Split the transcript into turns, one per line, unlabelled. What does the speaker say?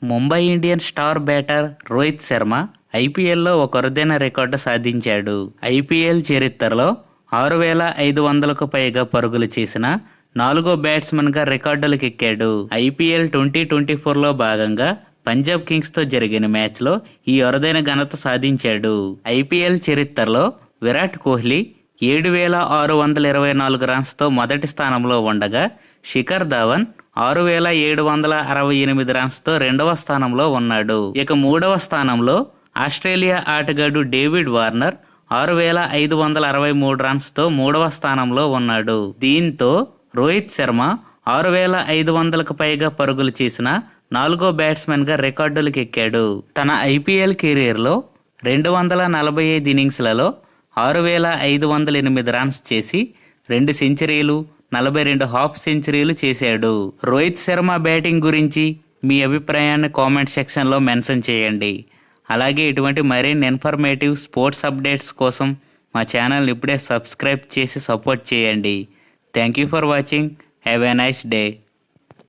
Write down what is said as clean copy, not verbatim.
Mumbai Indians star batter Rohit Sharma ఐపీఎల్లో ఒక అరుదైన రికార్డు సాధించాడు. ఐపీఎల్ చరిత్రలో 6,500కు పైగా పరుగులు చేసిన 4గో బ్యాట్స్మన్గా రికార్డులకెక్కాడు. ఐపీఎల్ 2024లో భాగంగా పంజాబ్ కింగ్స్తో జరిగిన మ్యాచ్లో ఈ అరుదైన ఘనత సాధించాడు. ఐపీఎల్ చరిత్రలో విరాట్ కోహ్లీ 7,624 రన్స్తో మొదటి స్థానంలో ఉండగా శిఖర్ ధవన్ 6,768 రన్స్తో రెండవ స్థానంలో ఉన్నాడు. ఇక మూడవ స్థానంలో ఆస్ట్రేలియా ఆటగాడు డేవిడ్ వార్నర్ 6,563 రన్స్తో మూడవ స్థానంలో ఉన్నాడు. దీంతో రోహిత్ శర్మ 6,500కు పైగా పరుగులు చేసిన 4గో బ్యాట్స్మన్గా రికార్డులకు ఎక్కాడు. తన ఐపీఎల్ కెరీర్లో 245 ఇన్నింగ్స్లలో 6,508 రన్స్ చేసి 2 సెంచరీలు, 42 హాఫ్ సెంచరీలు చేశాడు. రోహిత్ శర్మ బ్యాటింగ్ గురించి మీ అభిప్రాయాన్ని కామెంట్ సెక్షన్లో మెన్షన్ చేయండి. అలాగే ఇటువంటి మరిన్ని ఇన్ఫర్మేటివ్ స్పోర్ట్స్ అప్డేట్స్ కోసం మా ఛానల్ని ఇప్పుడే సబ్స్క్రైబ్ చేసి సపోర్ట్ చేయండి. Thank you for watching. Have a nice day.